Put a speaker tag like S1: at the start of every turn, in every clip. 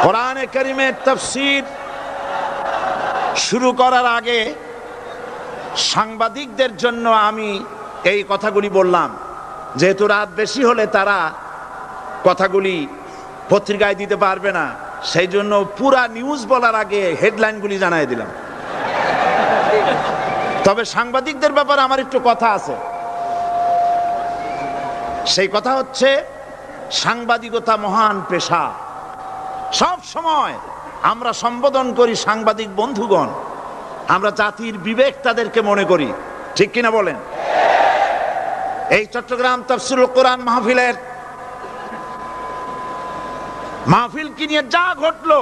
S1: কোরআনে কারিমের তাফসীর শুরু করার আগে সাংবাদিকদের জন্য আমি এই কথাগুলি বললাম, যেহেতু রাত বেশি হলে তারা কথাগুলি পত্রিকায় দিতে পারবে না, সেই জন্য পুরা নিউজ বলার আগে হেডলাইনগুলি জানাই দিলাম। তবে সাংবাদিকদের ব্যাপারে আমার একটু কথা আছে। সেই কথা হচ্ছে, সাংবাদিকতা মহান পেশা। সব সময় আমরা সম্বোধন করি সাংবাদিক বন্ধুগণ, আমরা জাতির বিবেক তাদেরকে মনে করি, ঠিক কিনা বলেন? এই চট্টগ্রাম তাফসীরুল কোরআন মাহফিল কি নিয়ে যা ঘটলো,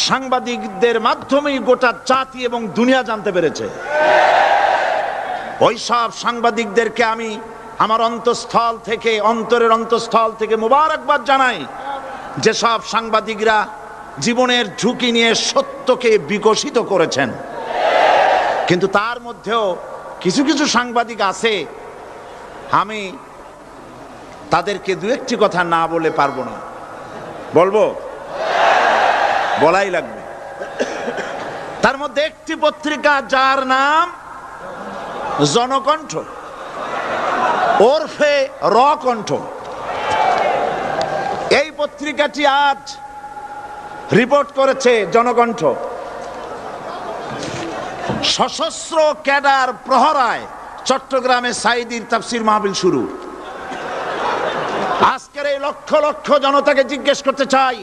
S1: সাংবাদিকদের মাধ্যমেই গোটা জাতি এবং দুনিয়া জানতে পেরেছে। ওই সব সাংবাদিকদেরকে আমি আমার অন্তরের অন্তঃস্থল থেকে মুবারকবাদ জানাই, যে সব সাংবাদিকরা জীবনের ঝুঁকি নিয়ে সত্যকে বিকশিত করেছেন। কিন্তু তার মধ্যেও কিছু কিছু সাংবাদিক আছে, আমি তাদেরকে দু একটি কথা না বলে পারবো না। বলবো? বলাই লাগবে। তার মধ্যে একটি পত্রিকা, যার নাম জনকণ্ঠ ওরফে রকণ্ঠ, এই পত্রিকাটি আজ রিপোর্ট করেছে, জনকণ্ঠ, সশস্ত্র ক্যাডার প্রহরায় চট্টগ্রামে সাঈদীর তাফসীর মাহফিল শুরু। আজকের এই লক্ষ লক্ষ জনতাকে জিজ্ঞেস করতে চাই,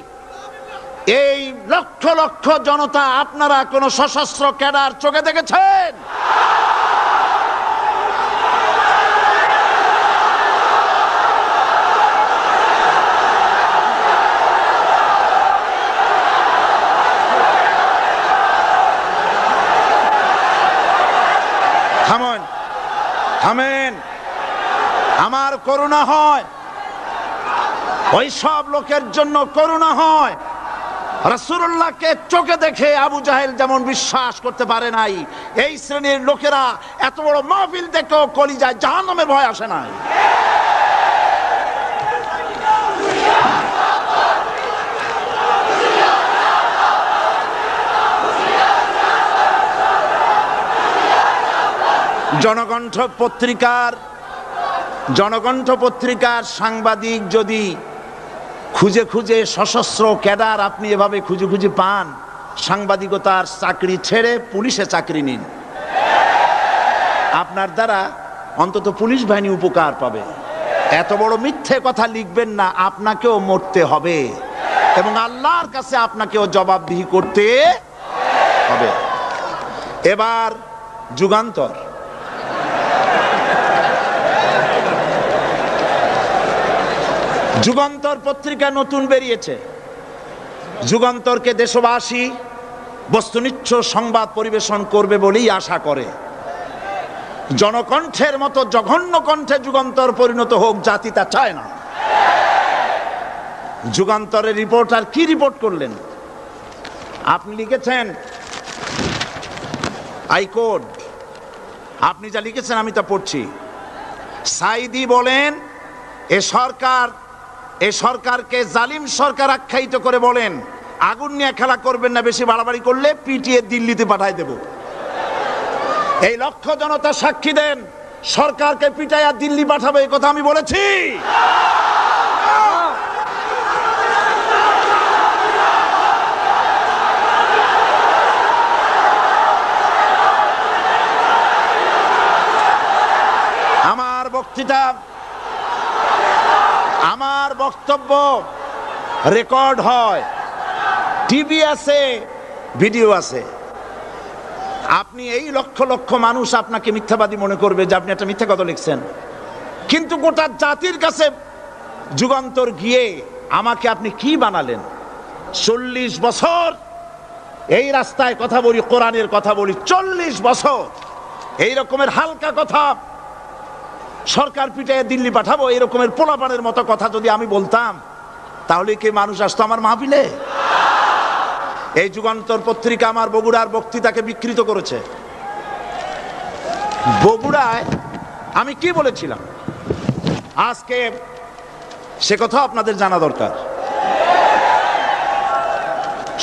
S1: এই লক্ষ লক্ষ জনতা আপনারা কোন সশস্ত্র ক্যাডার চোখে দেখেছেন? থামেন। আমার করুণা হয়, ওই সব লোকের জন্য করুণা হয়। রাসূলুল্লাহকে চোখে দেখে আবু জাহেল যেমন বিশ্বাস করতে পারে নাই, এই শ্রেণীর লোকেরা এত বড় মাহফিল দেখেও কলিজায় জাহান্নামের ভয় আসে নাই। জনকণ্ঠ পত্রিকার সাংবাদিক যদি খুঁজে খুঁজে সশস্ত্র ক্যাডার আপনি এভাবে খুঁজে খুঁজে পান, সাংবাদিকতার চাকরি ছেড়ে পুলিশে চাকরি নিন। আপনার দ্বারা অন্তত পুলিশ বাহিনী উপকার পাবে। এত বড় মিথ্যে কথা লিখবেন না, আপনাকেও মরতে হবে এবং আল্লাহর কাছে আপনাকেও জবাবদিহি করতে হবে। এবার যুগান্তর পত্রিকা নতুন বেরিয়েছে। যুগান্তরকে দেশবাসী বস্তুনিষ্ঠ সংবাদ পরিবেশন করবে বলেই আশা করে। জনকণ্ঠের মতো জঘন্য কণ্ঠে যুগান্তর পরিণত হোক, জাতি তা চায় না। যুগান্তরের রিপোর্টার কি রিপোর্ট করলেন? আপনি লিখেছেন হাইকোর্ট, আপনি যা লিখেছেন আমি তা পড়ছি। সাঈদী বলেন, এ সরকারকে জালিম সরকার আখ্যায়িত করে বলেন, আগুন নিয়ে খেলা করবেন না, বেশি বাড়াবাড়ি করলে পিটিয়ে দিল্লিতে পাঠাই দেব। এই লক্ষ জনতা সাক্ষী দেন, সরকারকে পিটাইয়া দিল্লি পাঠাবে এই কথা আমি বলেছি? আমার বক্তব্য রেকর্ড হয়, টিভি আছে, ভিডিও আছে। আপনি এই লক্ষ লক্ষ মানুষ আপনাকে মিথ্যাবাদী মনে করবে যে আপনি একটা মিথ্যা কথা লিখছেন, কিন্তু গোটা জাতির কাছে যুগান্তর গিয়ে আমাকে আপনি কি বানালেন? 40 বছর এই রাস্তায় কথা বলি, কোরআনের কথা বলি, 40 বছর এই রকমের হালকা কথা, সরকার পিটাইয়ে দিল্লি পাঠাবো এই রকমের পোলাপানের মতো কথা যদি আমি বলতাম, তাহলে কি মানুষ আসতো আমার মাহফিলে? এই যুগান্তর পত্রিকা আমার বগুড়ার বক্তৃতাকে বিকৃত করেছে। বগুড়ায় আমি কি বলেছিলাম? আজকে সে কথা আপনাদের জানা দরকার।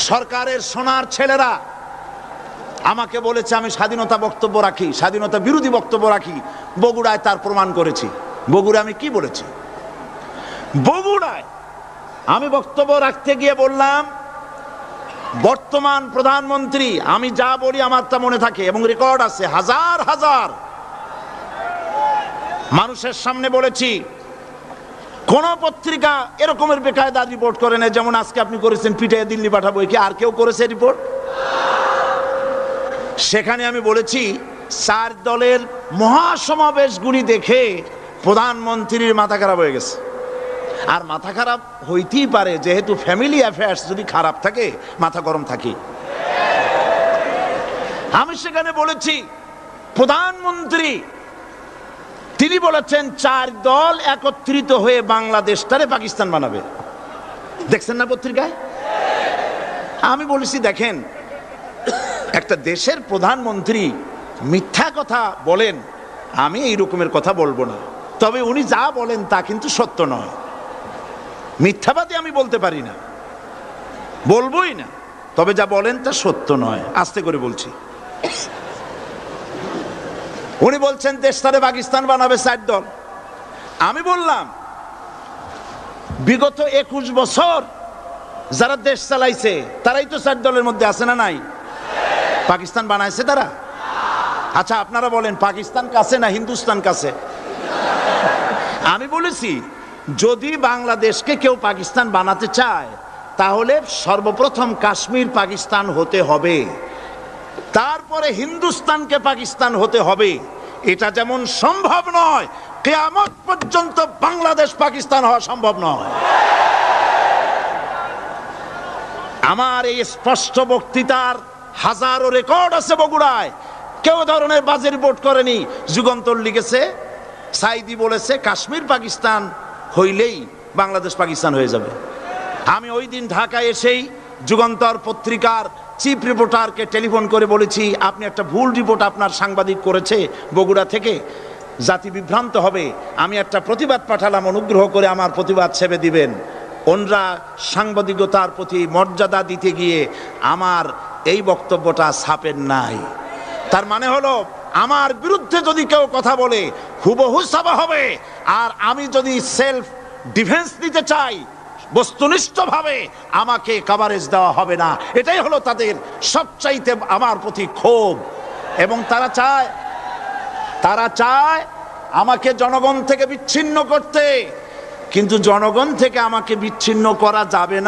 S1: সরকারের সোনার ছেলেরা আমাকে বলেছে আমি স্বাধীনতা বক্তব্য রাখি, স্বাধীনতা বিরোধী বক্তব্য রাখি। বগুড়ায় তার প্রমাণ করেছি। বগুড়ায় আমি কি বলেছি? বগুড়ায় আমি বক্তব্য রাখতে গিয়ে বললাম, বর্তমান প্রধানমন্ত্রী, আমি যা বলি আমার তা মনে থাকে এবং রেকর্ড আছে, হাজার হাজার মানুষের সামনে বলেছি। কোন পত্রিকা এরকমের বেকায়দা রিপোর্ট করে না যেমন আজকে আপনি করেছেন, পিটাইয়ে দিল্লি পাঠাবো। কি আর কেউ করেছে রিপোর্ট? সেখানে আমি বলেছি 4 দলের মহাসমাবেশগুলি দেখে প্রধানমন্ত্রীর মাথা খারাপ হয়ে গেছে। আর মাথা খারাপ হইতেই পারে, যেহেতু ফ্যামিলি অ্যাফেয়ার্স যদি খারাপ থাকে মাথা গরম থাকে। আমি সেখানে বলেছি প্রধানমন্ত্রী তিনি বলেছেন 4 দল একত্রিত হয়ে বাংলাদেশটারে পাকিস্তান বানাবে। দেখছেন না পত্রিকায়? আমি বলেছি দেখেন, একটা দেশের প্রধানমন্ত্রী মিথ্যা কথা বলেন, আমি এই রকমের কথা বলবো না, তবে উনি যা বলেন তা কিন্তু সত্য নয়। মিথ্যাবাদী আমি বলতে পারি না, বলবোই না, তবে যা বলেন তা সত্য নয়। আস্তে করে বলছি। উনি বলছেন দেশটারে পাকিস্তান বানাবে 4 দল। আমি বললাম বিগত 21 বছর যারা দেশ চালাইছে তারাই তো 4 দলের মধ্যে আছে না নাই? পাকিস্তান বানাইছে তারা? আচ্ছা আপনারা বলেন পাকিস্তান কাছে না হিন্দুস্তান কাছে? আমি বলেছি যদি বাংলাদেশকে কেউ পাকিস্তান বানাতে চায় তাহলে সর্বপ্রথম কাশ্মীর পাকিস্তান হতে হবে, তারপরে হিন্দুস্তানকে পাকিস্তান হতে হবে। এটা যেমন সম্ভব নয়, কিয়ামত পর্যন্ত বাংলাদেশ পাকিস্তান হওয়া সম্ভব নয়। আমার এই স্পষ্ট বক্তৃতার হাজারো রেকর্ড আছে বগুড়ায়। কেউ ধরনের বাজে রিপোর্ট করেনি। যুগান্তর লিখেছে, সাইদি বলেছে কাশ্মীর পাকিস্তান হইলেই বাংলাদেশ পাকিস্তান হয়ে যাবে। আমি ওই দিন ঢাকায় এসেই যুগান্তর পত্রিকার চিফ রিপোর্টারকে টেলিফোন করে বলেছি আপনি একটা ভুল রিপোর্ট আপনার সাংবাদিক করেছে বগুড়া থেকে, জাতি বিভ্রান্ত হবে। আমি একটা প্রতিবাদ পাঠালাম, অনুগ্রহ করে আমার প্রতিবাদ ছেপে দিবেন। ওনরা সাংবাদিকতার প্রতি মর্যাদা দিতে গিয়ে আমার এই বক্তব্যটা ছাপেন নাই। তার মানে হলো আমার বিরুদ্ধে যদি কেউ কথা বলে হুবহু ছাপা হবে, আর আমি যদি সেলফ ডিফেন্স দিতে চাই বস্তুনিষ্ঠভাবে আমাকে কভারেজ দেওয়া হবে না। এটাই হলো তাদের সবচাইতে আমার প্রতি ক্ষোভ। এবং তারা চায় আমাকে জনগণ থেকে বিচ্ছিন্ন করতে, কিন্তু জনগণ থেকে আমাকে বিচ্ছিন্ন করা যাবে না।